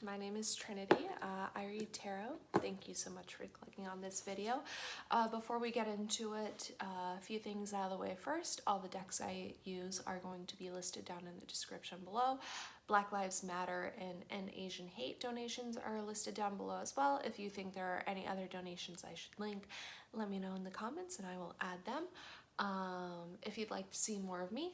my name is Trinity. I read tarot. Thank you so much for clicking on this video. Before we get into it, a few things out of the way first. All the decks I use are going to be listed down in the description below. Black Lives Matter and Asian Hate donations are listed down below as well. If you think there are any other donations I should link, let me know in the comments and I will add them. If you'd like to see more of me,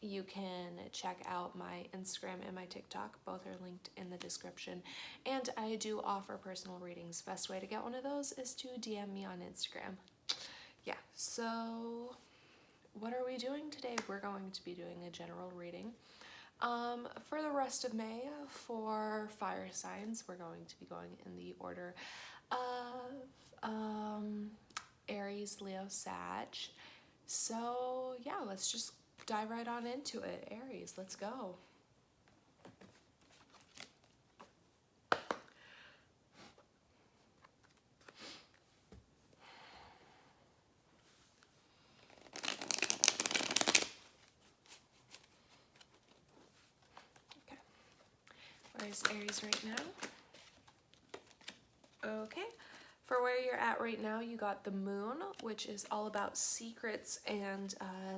you can check out my Instagram and my TikTok. Both are linked in the description. And I do offer personal readings. Best way to get one of those is to DM me on Instagram. Yeah, so what are we doing today? We're going to be doing a general reading. For the rest of May, for fire signs, we're going to be going in the order of Aries, Leo, Sag. So yeah, let's just dive right on into it. Aries, let's go. Okay. Where's Aries right now? Okay. For where you're at right now, you got the moon, which is all about secrets and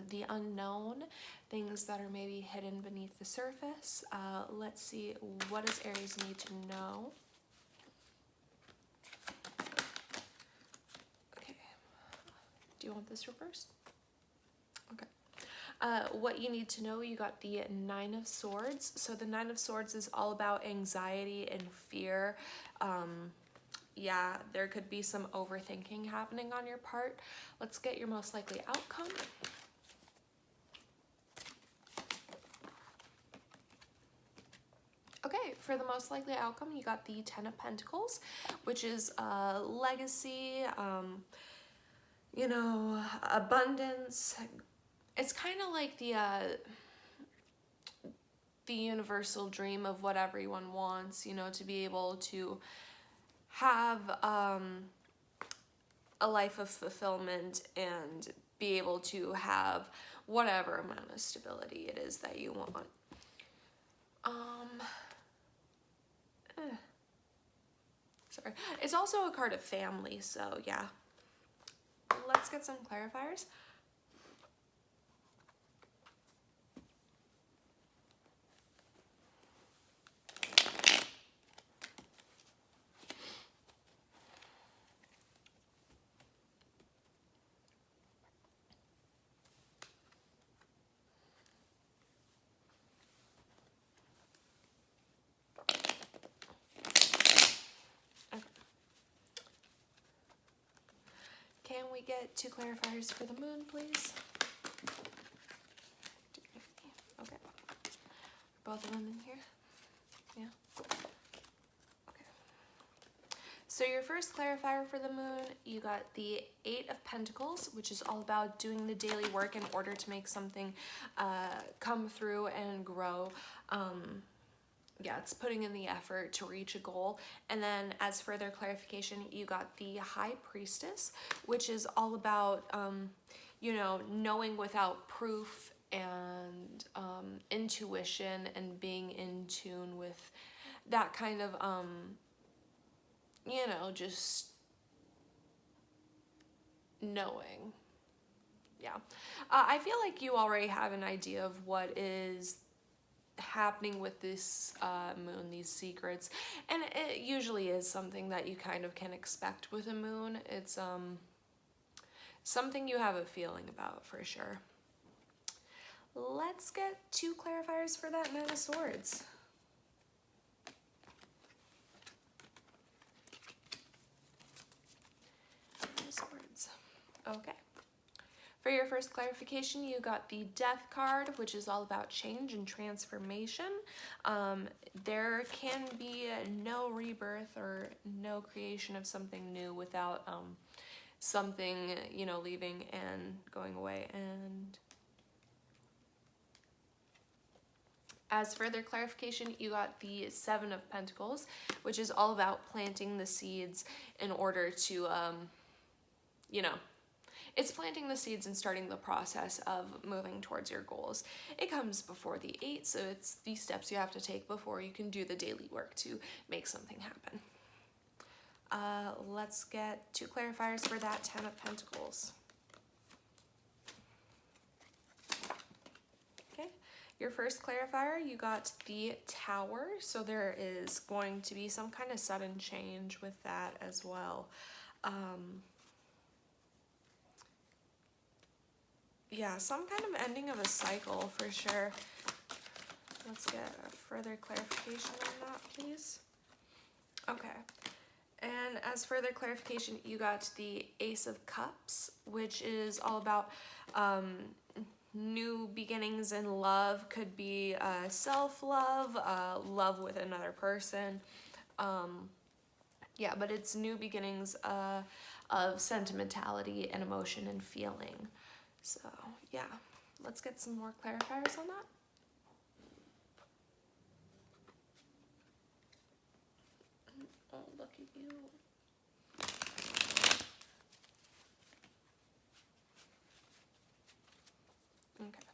the unknown, things that are maybe hidden beneath the surface. Let's see, what does Aries need to know? Okay. Do you want this reversed? Okay. What you need to know, you got the Nine of Swords. So the Nine of Swords is all about anxiety and fear. Yeah, there could be some overthinking happening on your part. Let's get your most likely outcome. Okay, for the most likely outcome, you got the Ten of Pentacles, which is legacy, you know, abundance. It's kind of like the universal dream of what everyone wants, you know, to be able to have a life of fulfillment and be able to have whatever amount of stability it is that you want. Sorry. It's also a card of family, so yeah. Let's get some clarifiers. Can we get 2 clarifiers for the moon, please? Okay. Both of them in here? Yeah. Okay. So your first clarifier for the moon, you got the 8 of Pentacles, which is all about doing the daily work in order to make something come through and grow. Yeah, it's putting in the effort to reach a goal. And then as further clarification, you got the High Priestess, which is all about, you know, knowing without proof and intuition and being in tune with that kind of, you know, just knowing. Yeah. I feel like you already have an idea of what is happening with this moon, these secrets, and it usually is something that you kind of can expect with a moon. It's something you have a feeling about for sure. Let's get 2 clarifiers for that Nine of Swords. Nine of Swords. Okay. For your first clarification, you got the Death card, which is all about change and transformation. There can be no rebirth or no creation of something new without something, you know, leaving and going away. And as further clarification, you got the 7 of Pentacles, which is all about planting the seeds in order to, you know, it's planting the seeds and starting the process of moving towards your goals. It comes before the 8, so it's these steps you have to take before you can do the daily work to make something happen. Let's get 2 clarifiers for that 10 of Pentacles. Okay, your first clarifier, you got the Tower, so there is going to be some kind of sudden change with that as well. Yeah, some kind of ending of a cycle for sure. Let's get a further clarification on that, please. Okay. And as further clarification, you got the Ace of Cups, which is all about new beginnings in love. Could be self-love, love with another person. Yeah, but it's new beginnings of sentimentality and emotion and feeling. So, yeah, let's get some more clarifiers on that. Oh, look at you. Okay.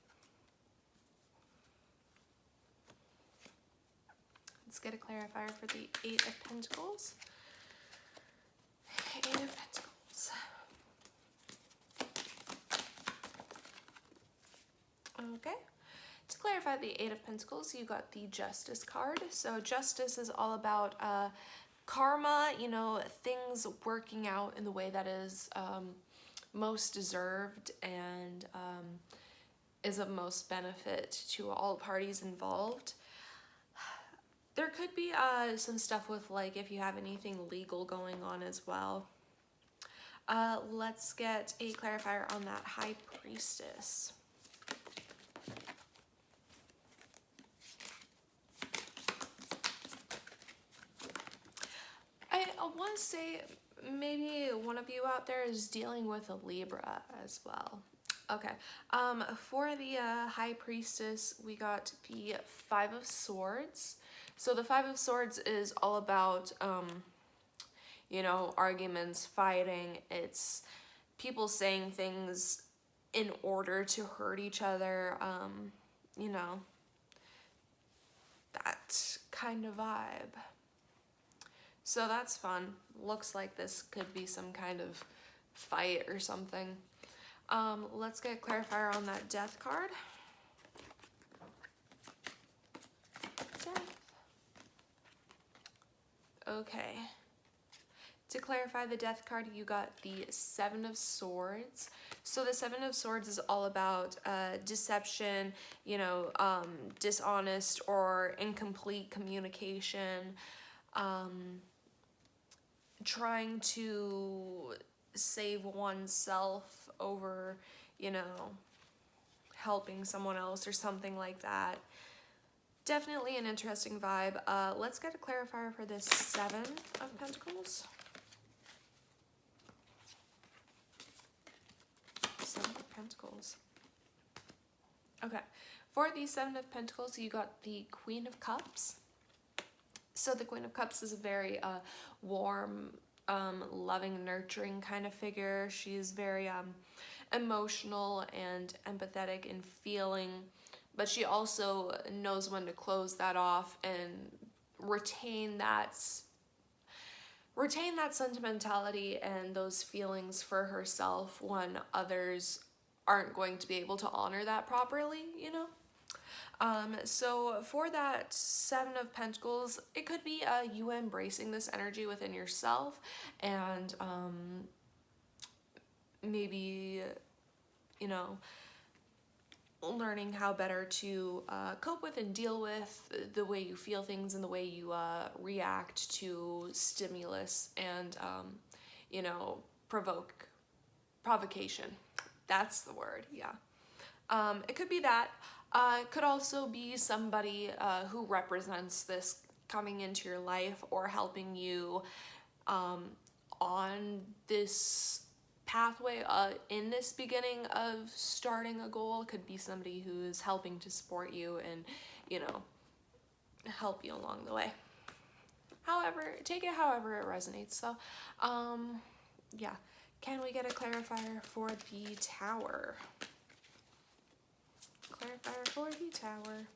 Let's get a clarifier for the 8 of Pentacles. 8 of Pentacles. Okay. To clarify the 8 of Pentacles, you got the Justice card. So Justice is all about karma, you know, things working out in the way that is most deserved and is of most benefit to all parties involved. There could be some stuff with, like, if you have anything legal going on as well. Let's get a clarifier on that High Priestess. I want to say maybe one of you out there is dealing with a Libra as well. Okay, for the High Priestess, we got the 5 of Swords. So the 5 of Swords is all about, you know, arguments, fighting. It's people saying things in order to hurt each other, you know, that kind of vibe. So that's fun. Looks like this could be some kind of fight or something. Let's get a clarifier on that Death card. Death. Okay. To clarify the Death card, you got the 7 of Swords. So the 7 of Swords is all about deception, you know, dishonest or incomplete communication, trying to save oneself over, you know, helping someone else or something like that. Definitely an interesting vibe. Let's get a clarifier for this 7 of Pentacles. 7 of Pentacles. Okay, for the 7 of Pentacles, you got the Queen of Cups. So the Queen of Cups is a very warm, loving, nurturing kind of figure. She's very emotional and empathetic in feeling, but she also knows when to close that off and retain that sentimentality and those feelings for herself when others aren't going to be able to honor that properly, you know? So for that 7 of Pentacles, it could be you embracing this energy within yourself and maybe, you know, learning how better to cope with and deal with the way you feel things and the way you react to stimulus and, you know, provocation. That's the word, yeah. It could be that. It could also be somebody who represents this coming into your life or helping you on this pathway in this beginning of starting a goal. It could be somebody who is helping to support you and, you know, help you along the way. However, take it however it resonates. So, yeah. Can we get a clarifier for the Tower? Clarifier for the Tower.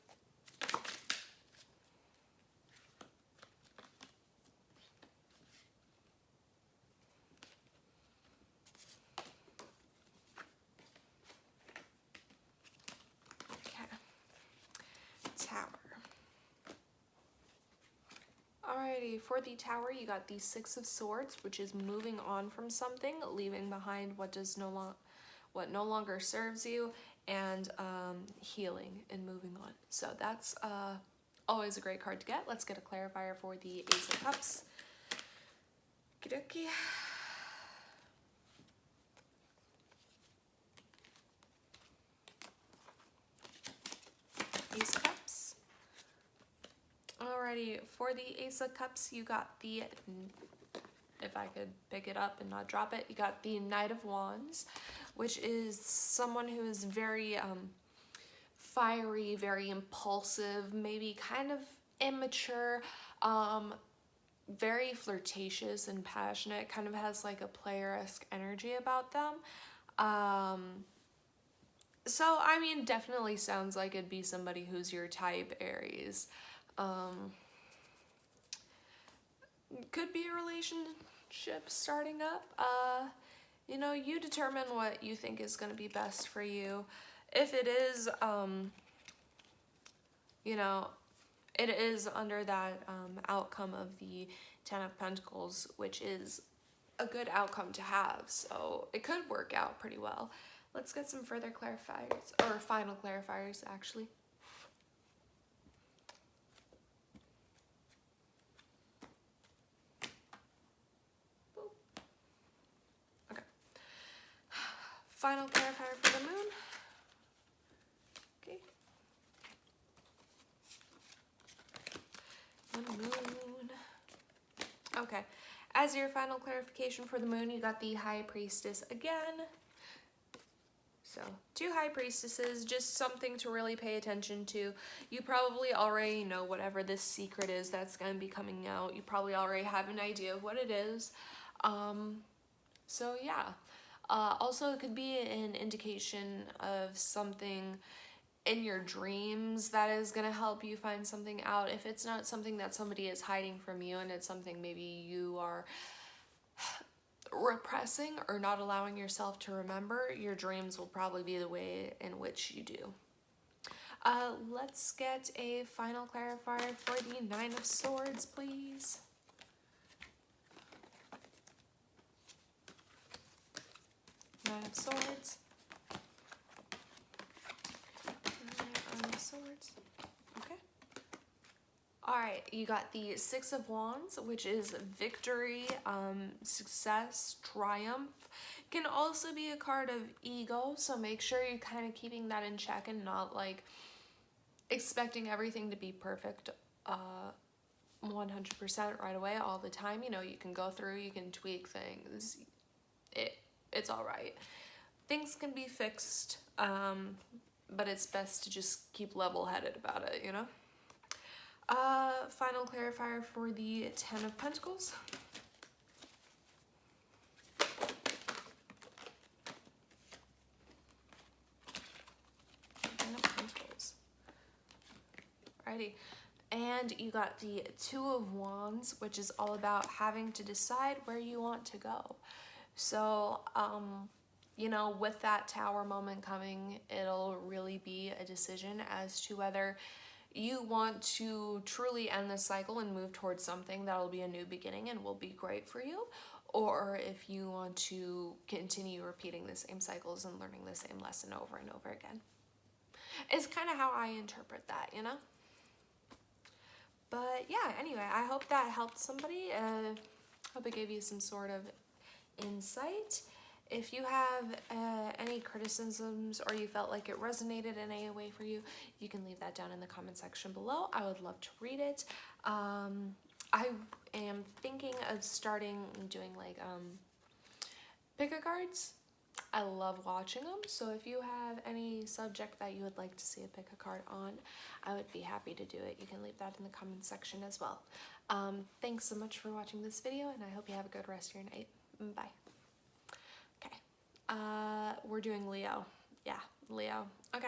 Alrighty, for the Tower, you got the Six of Swords, which is moving on from something, leaving behind what no longer serves you, and healing and moving on. So that's always a great card to get. Let's get a clarifier for the Ace of Cups. Okie Ace of Cups. Alrighty, for the Ace of Cups, you got the, if I could pick it up and not drop it, you got the Knight of Wands, which is someone who is very fiery, very impulsive, maybe kind of immature, very flirtatious and passionate, kind of has like a player-esque energy about them. So, I mean, definitely sounds like it'd be somebody who's your type, Aries. Could be a relationship starting up. You know, you determine what you think is going to be best for you. If it is, you know, it is under that outcome of the Ten of Pentacles, which is a good outcome to have. So it could work out pretty well. Let's get some further clarifiers, or final clarifiers, actually. Okay. Final clarifier for the Moon. Okay. The Moon. Okay. As your final clarification for the Moon, you got the High Priestess again. So, 2 High Priestesses, just something to really pay attention to. You probably already know whatever this secret is that's going to be coming out. You probably already have an idea of what it is. So, yeah. Also, it could be an indication of something in your dreams that is going to help you find something out. If it's not something that somebody is hiding from you and it's something maybe you are repressing or not allowing yourself to remember, your dreams will probably be the way in which you do. Let's get a final clarifier for the Nine of Swords, please. Nine of Swords. Nine of Swords. Okay. Alright, you got the Six of Wands, which is victory, success, triumph. Can also be a card of ego, so make sure you're kind of keeping that in check and not like expecting everything to be perfect 100% right away all the time. You know, you can go through, you can tweak things. It's alright. Things can be fixed, but it's best to just keep level-headed about it, you know? Final clarifier for the Ten of Pentacles. Ten of Pentacles. Alrighty. And you got the Two of Wands, which is all about having to decide where you want to go. So, you know, with that Tower moment coming, it'll really be a decision as to whether you want to truly end this cycle and move towards something that'll be a new beginning and will be great for you, or if you want to continue repeating the same cycles and learning the same lesson over and over again. It's kind of how I interpret that, you know? But yeah, anyway, I hope that helped somebody. Hope it gave you some sort of insight. If you have any criticisms or you felt like it resonated in any way for you, you can leave that down in the comment section below. I would love to read it. I am thinking of starting doing like pick-a-cards. I love watching them, so if you have any subject that you would like to see a pick-a-card on, I would be happy to do it. You can leave that in the comment section as well. Thanks so much for watching this video, and I hope you have a good rest of your night. Bye. We're doing Leo. Yeah, Leo. Okay.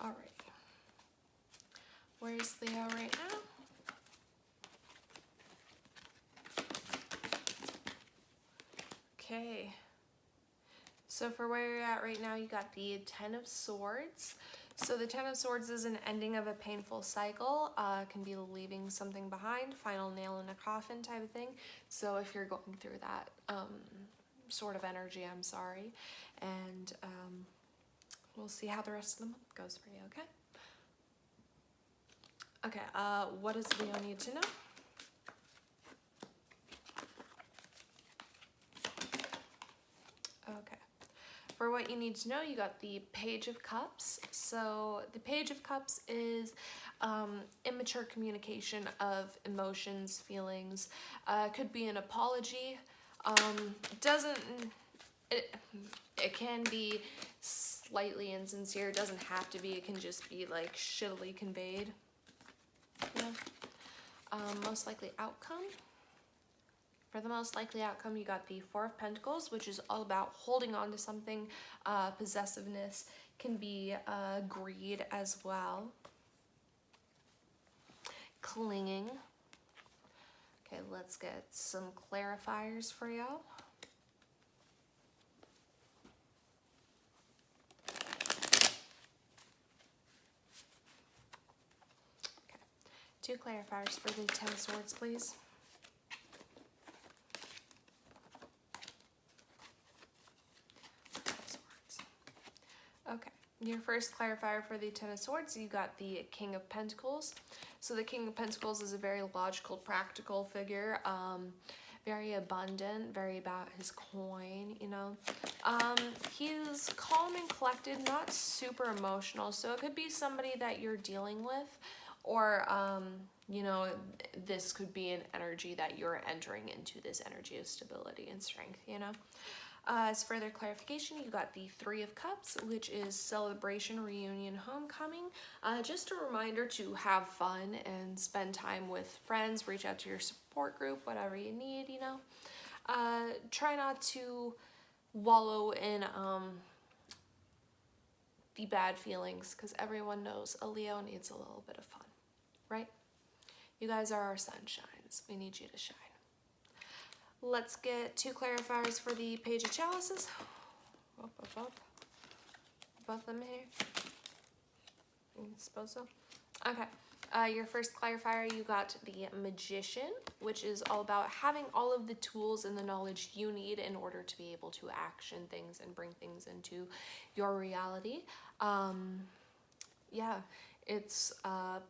All right. Where's Leo right now? Okay. So for where you're at right now, you got the Ten of Swords. So the Ten of Swords is an ending of a painful cycle. Can be leaving something behind, final nail in a coffin type of thing. So if you're going through that sort of energy, I'm sorry. And we'll see how the rest of the month goes for you, okay? Okay, what does Leo need to know? Okay. For what you need to know, you got the Page of Cups. So the Page of Cups is immature communication of emotions, feelings. Could be an apology. It can be slightly insincere. It doesn't have to be. It can just be like shittily conveyed. Yeah. Most likely outcome. For the most likely outcome, you got the Four of Pentacles, which is all about holding on to something. Possessiveness can be greed as well. Clinging. Okay, let's get some clarifiers for y'all. Okay, 2 clarifiers for the Ten of Swords, please. Okay, your first clarifier for the Ten of Swords, you got the King of Pentacles. So the King of Pentacles is a very logical, practical figure, very abundant, very about his coin, you know. He's calm and collected, not super emotional. So it could be somebody that you're dealing with, or, you know, this could be an energy that you're entering into, this energy of stability and strength, you know. As further clarification, you got the Three of Cups, which is celebration, reunion, homecoming. Just a reminder to have fun and spend time with friends, reach out to your support group, whatever you need, you know. Try not to wallow in the bad feelings, because everyone knows a Leo needs a little bit of fun, right? You guys are our sunshines. We need you to shine. Let's get 2 clarifiers for the Page of Chalices. Both of them here. I suppose so. Okay. Your first clarifier, you got the Magician, which is all about having all of the tools and the knowledge you need in order to be able to action things and bring things into your reality. Yeah. It's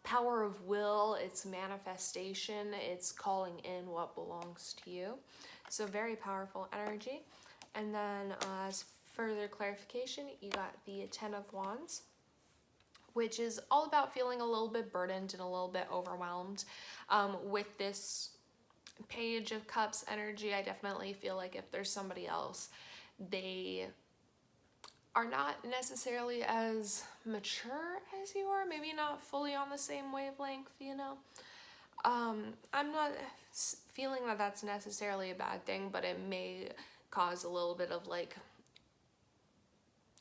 power of will, it's manifestation, it's calling in what belongs to you. So very powerful energy. And then as further clarification, you got the Ten of Wands, which is all about feeling a little bit burdened and a little bit overwhelmed. With this Page of Cups energy, I definitely feel like if there's somebody else, they are not necessarily as mature as you are, maybe not fully on the same wavelength, you know. I'm not feeling that that's necessarily a bad thing, but it may cause a little bit of like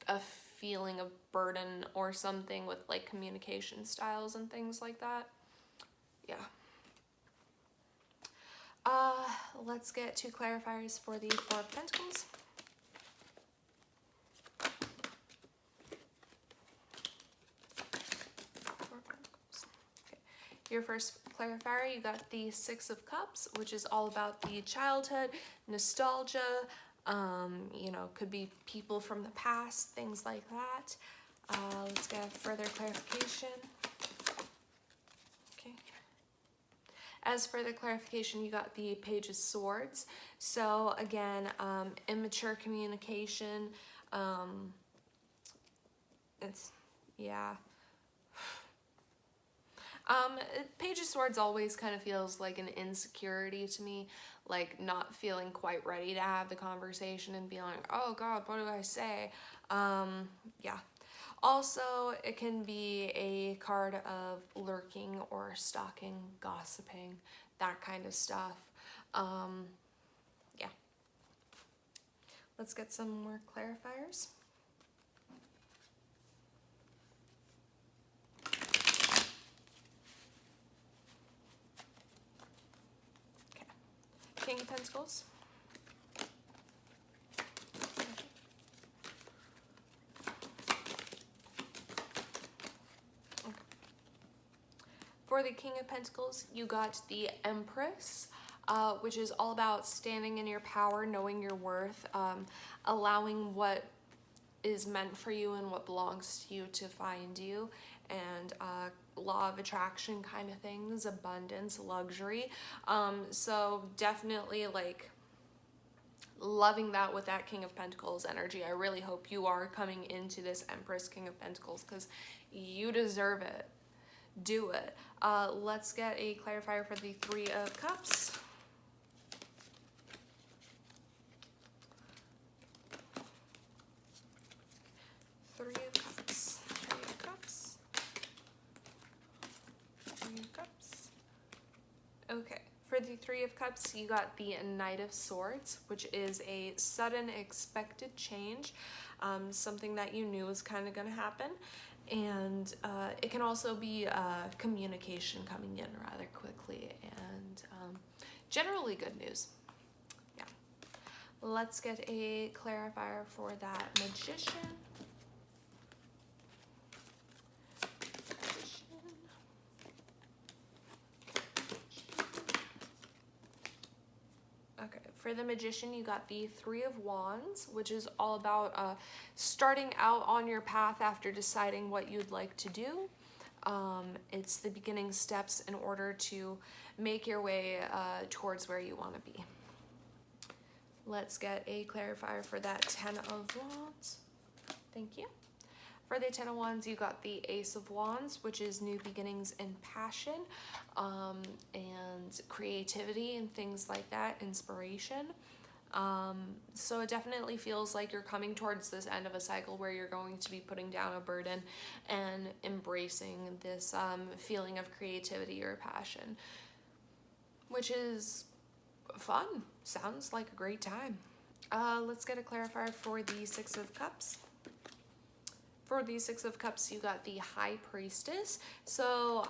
a feeling of burden or something with like communication styles and things like that. Yeah. Let's get 2 clarifiers for the Four of Pentacles. Your first clarifier, you got the Six of Cups, which is all about the childhood, nostalgia, you know, could be people from the past, things like that. Let's get further clarification. Okay. As further clarification, you got the Page of Swords. So again, immature communication, yeah. Page of Swords always kind of feels like an insecurity to me, like not feeling quite ready to have the conversation and being like, oh God, what do I say? Yeah. Also, it can be a card of lurking or stalking, gossiping, that kind of stuff. Yeah. Let's get some more clarifiers. Okay. King of Pentacles. For the King of Pentacles, you got the Empress, which is all about standing in your power, knowing your worth, allowing what is meant for you and what belongs to you to find you, and law of attraction kind of things, abundance, luxury. So definitely like loving that with that King of Pentacles energy. I really hope you are coming into this Empress King of Pentacles because you deserve it. Do it. Let's get a clarifier for the Three of Cups. Three of Cups. Three of Cups. Three of Cups. Okay. For the Three of Cups, you got the Knight of Swords, which is a sudden expected change, something that you knew was kind of going to happen. And it can also be communication coming in rather quickly, and generally good news. Yeah. Let's get a clarifier for that Magician. Okay, for the Magician, you got the Three of Wands, which is all about starting out on your path after deciding what you'd like to do. It's the beginning steps in order to make your way towards where you want to be. Let's get a clarifier for that Ten of Wands. Thank you. For the Ten of Wands, you got the Ace of Wands, which is new beginnings and passion, and creativity and things like that, inspiration. So it definitely feels like you're coming towards this end of a cycle where you're going to be putting down a burden and embracing this feeling of creativity or passion, which is fun. Sounds like a great time. Let's get a clarifier for the Six of Cups. For the Six of Cups, you got the High Priestess. So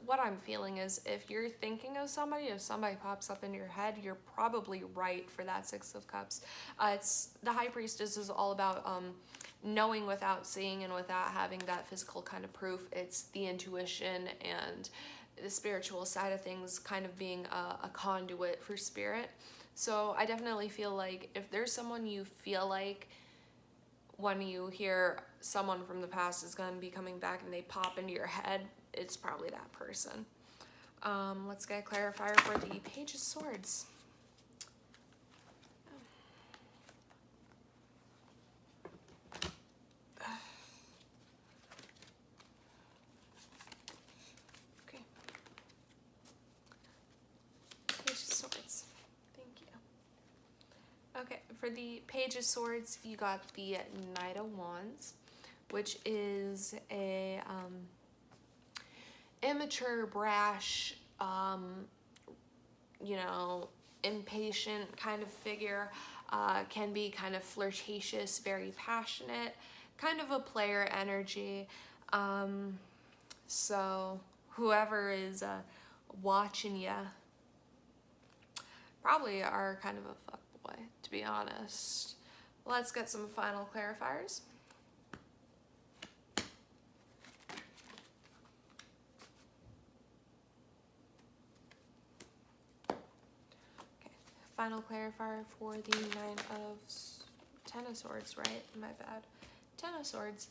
what I'm feeling is if you're thinking of somebody, if somebody pops up in your head, you're probably right for that Six of Cups. The High Priestess is all about knowing without seeing and without having that physical kind of proof. It's the intuition and the spiritual side of things kind of being a conduit for spirit. So I definitely feel like if there's someone you feel like when you hear someone from the past is going to be coming back and they pop into your head, it's probably that person. Let's get a clarifier for the Page of Swords. Okay. Page of Swords. Thank you. Okay, for the Page of Swords, you got the Knight of Wands, which is a immature, brash, impatient kind of figure. Can be kind of flirtatious, very passionate, kind of a player energy. So whoever is watching you probably are kind of a fuckboy, to be honest. Let's get some final clarifiers. Final clarifier for the Ten of Swords, right? My bad. Ten of Swords.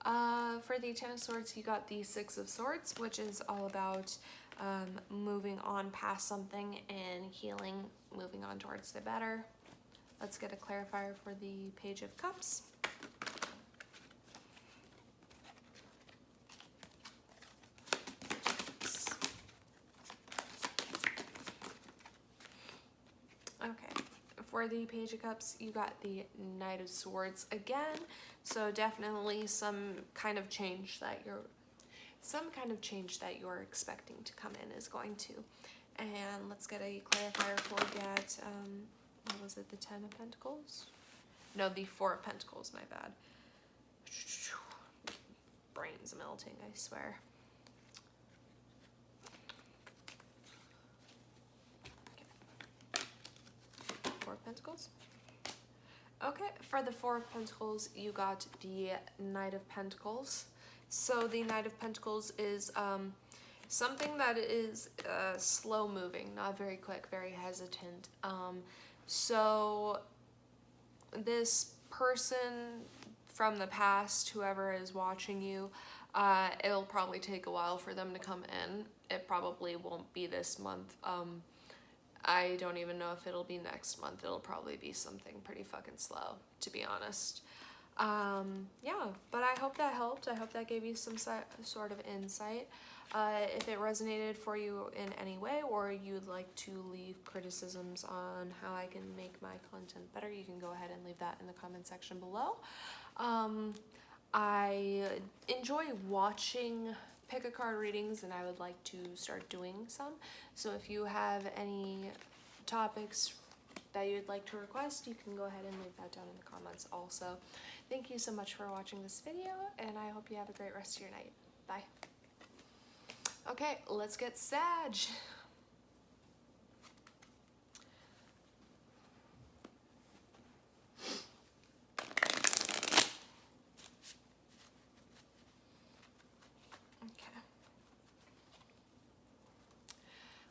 For the Ten of Swords, you got the Six of Swords, which is all about moving on past something and healing, moving on towards the better. Let's get a clarifier for the Page of Cups. For For the Page of Cups, you got the Knight of Swords again. So definitely some kind of change that you're expecting to come in is going to. And let's get a clarifier for that. What was it? The 10 of Pentacles? No, the 4 of Pentacles. My bad. Brain's melting, I swear. Okay. 4 of Pentacles. Okay, for the 4 of Pentacles, you got the Knight of Pentacles. So the Knight of Pentacles is something that is slow moving, not very quick, very hesitant. So this person from the past, whoever is watching you, it'll probably take a while for them to come in. It probably won't be this month. I don't even know if it'll be next month. It'll probably be something pretty fucking slow, to be honest. Yeah, but I hope that helped. I hope that gave you some sort of insight. If it resonated for you in any way, or you'd like to leave criticisms on how I can make my content better, you can go ahead and leave that in the comment section below. I enjoy watching pick a card readings, and I would like to start doing some. So if you have any topics that you'd like to request, you can go ahead and leave that down in the comments also. Thank you so much for watching this video, and I hope you have a great rest of your night. Bye. Okay, let's get Sag.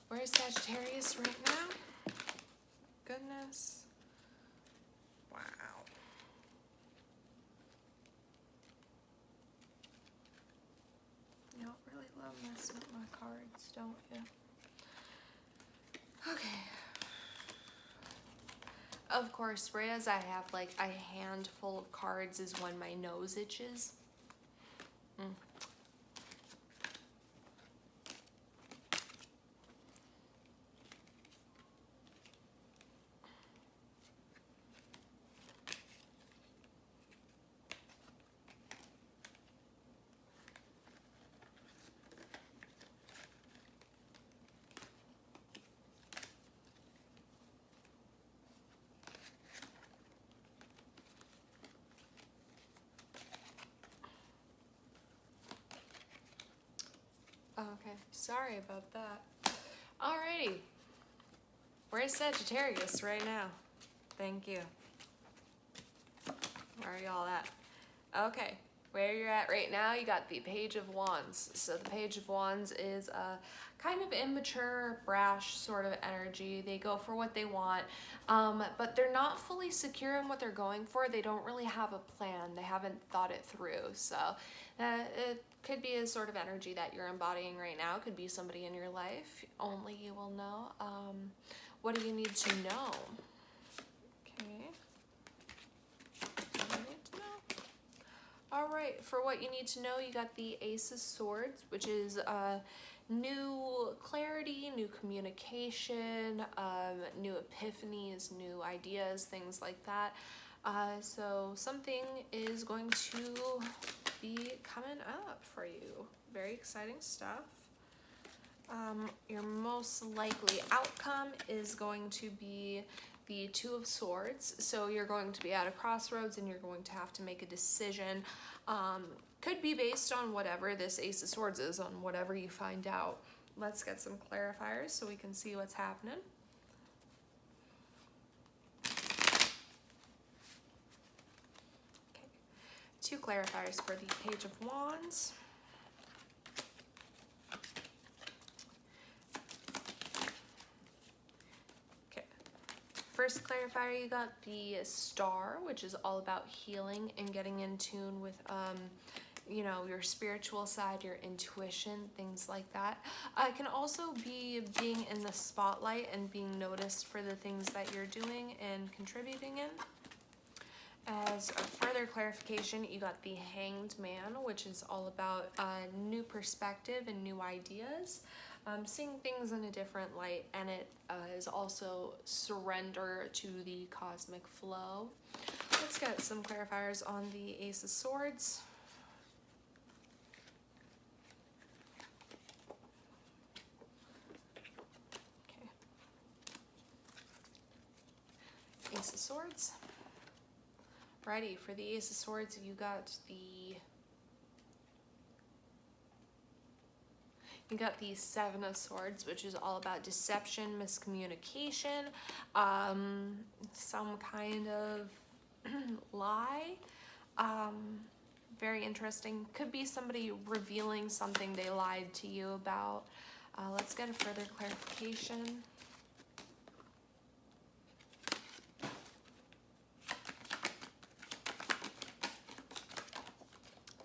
Where's Sagittarius right now? Goodness. Wow. You don't really love messing with my cards, don't you? Okay. Of course, right as I have like a handful of cards is when my nose itches. Okay, sorry about that. Alrighty. Where's Sagittarius right now? Thank you. Where are y'all at? Okay, where you're at right now, you got the Page of Wands. So the Page of Wands is a kind of immature, brash sort of energy. They go for what they want, but they're not fully secure in what they're going for. They don't really have a plan. They haven't thought it through. So it could be a sort of energy that you're embodying right now. It could be somebody in your life. Only you will know. What do you need to know? Okay. All right, for what you need to know, you got the Ace of Swords, which is new clarity, new communication, new epiphanies, new ideas, things like that. So something is going to be coming up for you. Very exciting stuff. Your most likely outcome is going to be the Two of Swords. So you're going to be at a crossroads and you're going to have to make a decision. Could be based on whatever this Ace of Swords is, on whatever you find out. Let's get some clarifiers so we can see what's happening. Okay, 2 clarifiers for the Page of Wands. First clarifier, you got the Star, which is all about healing and getting in tune with, you know, your spiritual side, your intuition, things like that. It can also be being in the spotlight and being noticed for the things that you're doing and contributing in. As a further clarification, you got the Hanged Man, which is all about new perspective and new ideas. seeing things in a different light, and it is also surrender to the cosmic flow. Let's get some clarifiers on the Ace of Swords. Okay. Ace of Swords. Righty, for the Ace of Swords, you got the Seven of Swords, which is all about deception, miscommunication, some kind of lie. Very interesting. Could be somebody revealing something they lied to you about. Let's get a further clarification.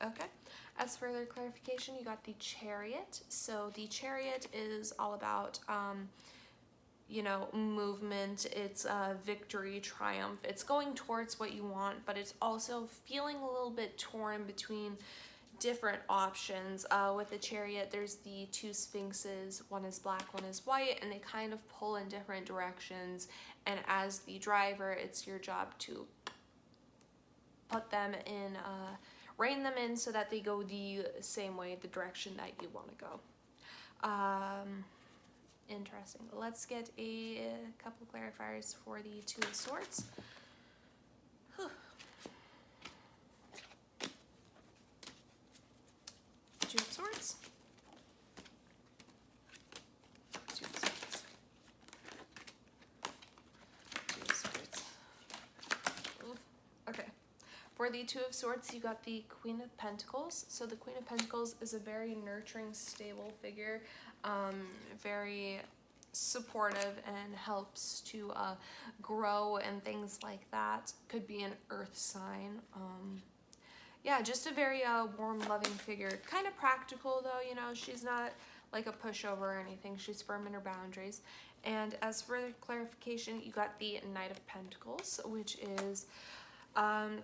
Okay. As further clarification, you got the Chariot. So the Chariot is all about, you know, movement. It's victory, triumph. It's going towards what you want, but it's also feeling a little bit torn between different options. With the Chariot, there's the two sphinxes. One is black, one is white, and they kind of pull in different directions. And as the driver, it's your job to put them in, rein them in so that they go the same way, the direction that you want to go. Interesting. Let's get a couple clarifiers for the Two of Swords. Whew. Two of Swords. Two of Swords. Two of Swords. Oof. Okay. For the Two of Swords, you got the Queen of Pentacles. So the Queen of Pentacles is a very nurturing, stable figure, very supportive and helps to grow and things like that. Could be an earth sign. Yeah, just a very warm, loving figure. Kind of practical though, you know, she's not like a pushover or anything. She's firm in her boundaries. And as for the clarification, you got the Knight of Pentacles, which is a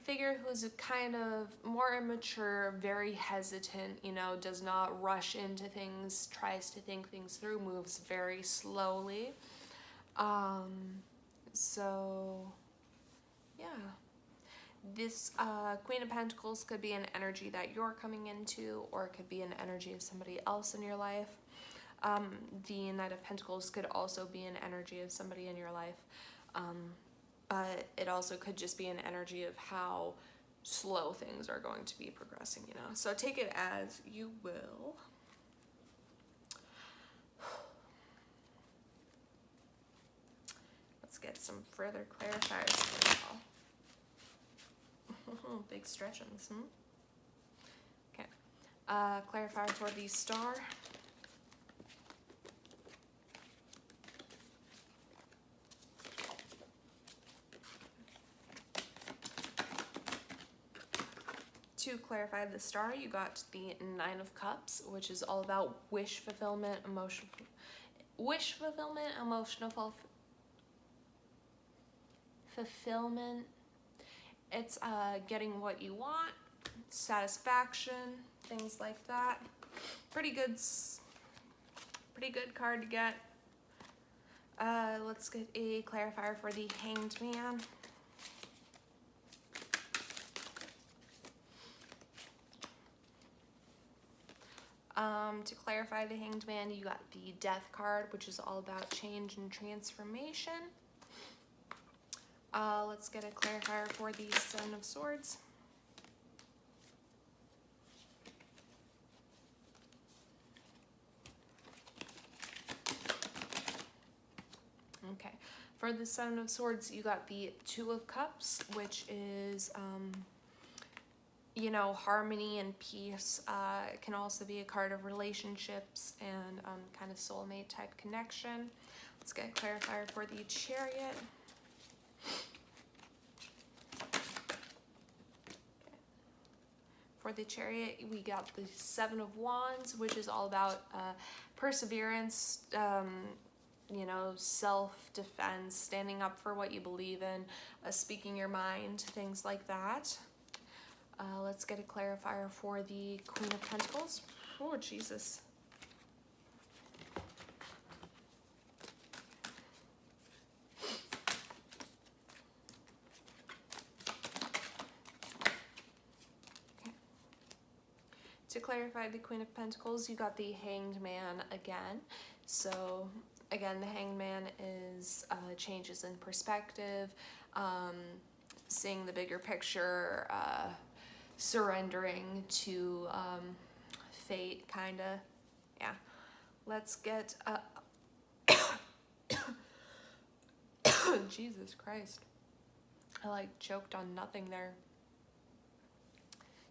figure who's a kind of more immature, very hesitant, you know, does not rush into things, tries to think things through, moves very slowly. So, yeah. This Queen of Pentacles could be an energy that you're coming into, or it could be an energy of somebody else in your life. The Knight of Pentacles could also be an energy of somebody in your life. But it also could just be an energy of how slow things are going to be progressing, you know. So take it as you will. Let's get some further clarifiers for y'all. Big stretchings, Okay. Clarifier for the Star. To clarify the Star, you got the Nine of Cups, which is all about wish fulfillment, emotional fulfillment. It's getting what you want, satisfaction, things like that. Pretty good card to get. Let's get a clarifier for the Hanged Man. To clarify the Hanged Man, you got the Death card, which is all about change and transformation. Let's get a clarifier for the Seven of Swords. Okay, for the Seven of Swords, you got the Two of Cups, which is you know, harmony and peace. It can also be a card of relationships and kind of soulmate type connection. Let's get a clarifier for the Chariot. For the Chariot, we got the Seven of Wands, which is all about perseverance, you know, self-defense, standing up for what you believe in, speaking your mind, things like that. Let's get a clarifier for the Queen of Pentacles. Oh, Jesus. To clarify the Queen of Pentacles, you got the Hanged Man again. So again, the Hanged Man is changes in perspective, seeing the bigger picture, surrendering to fate, kind of. Yeah. Let's get... Jesus Christ. I like choked on nothing there.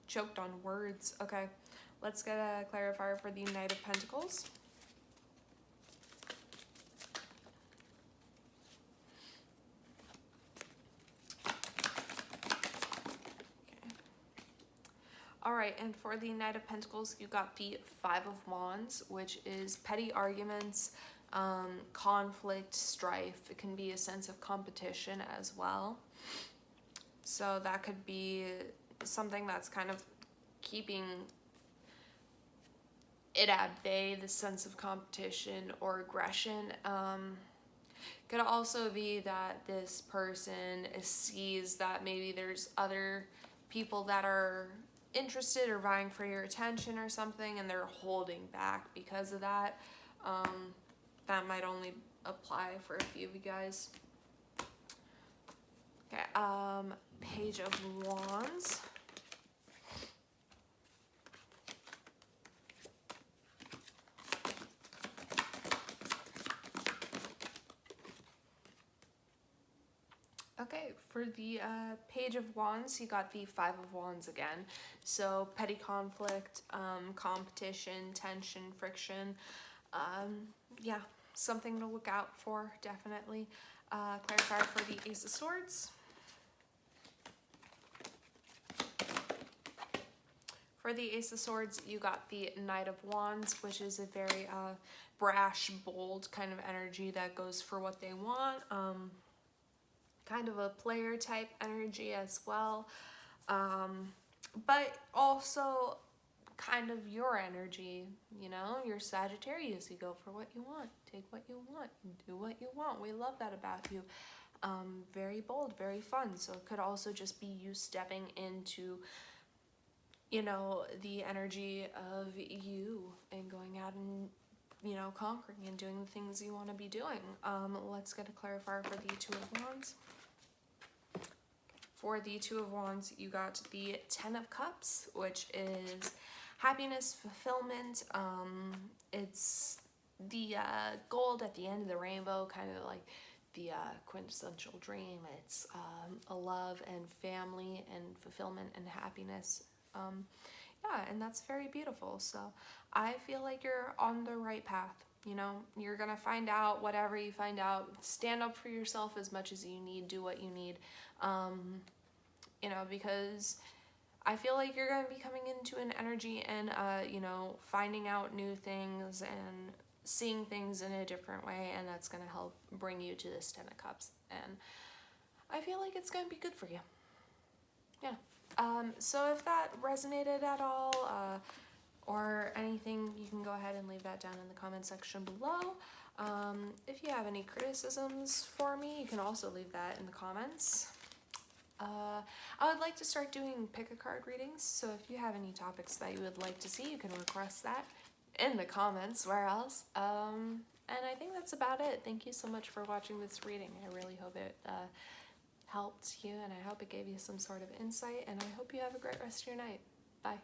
Choked on words. Okay. Let's get a clarifier for the Knight of Pentacles. Alright, and for the Knight of Pentacles, you got the Five of Wands, which is petty arguments, conflict, strife. It can be a sense of competition as well. So that could be something that's kind of keeping it at bay, the sense of competition or aggression. Could also be that this person sees that maybe there's other people that are interested or vying for your attention or something, and they're holding back because of that. That might only apply for a few of you guys. Okay, Page of Wands. Okay, for the Page of Wands, you got the Five of Wands again. So petty conflict, competition, tension, friction. Yeah, something to look out for, definitely. Clarifier for the Ace of Swords. For the Ace of Swords, you got the Knight of Wands, which is a very brash, bold kind of energy that goes for what they want. Kind of a player type energy as well, but also kind of your energy, you know, you're Sagittarius, you go for what you want, take what you want, do what you want. We love that about you. Very bold, very fun. So it could also just be you stepping into, you know, the energy of you and going out and, you know, conquering and doing the things you want to be doing. Let's get a clarifier for the Two of Wands. For the Two of Wands, you got the Ten of Cups, which is happiness, fulfillment. It's the gold at the end of the rainbow, kind of like the quintessential dream. It's a love and family and fulfillment and happiness. Yeah, and that's very beautiful. So I feel like you're on the right path. You know, you're gonna find out whatever you find out. Stand up for yourself as much as you need. Do what you need. You know, because I feel like you're going to be coming into an energy and, you know, finding out new things and seeing things in a different way, and that's going to help bring you to this Ten of Cups, and I feel like it's going to be good for you. Yeah. So if that resonated at all, or anything, you can go ahead and leave that down in the comment section below. If you have any criticisms for me, you can also leave that in the comments. I would like to start doing pick a card readings, so if you have any topics that you would like to see, you can request that in the comments. Where else? And I think that's about it. Thank you so much for watching this reading. I really hope it helped you, and I hope it gave you some sort of insight, and I hope you have a great rest of your night. Bye.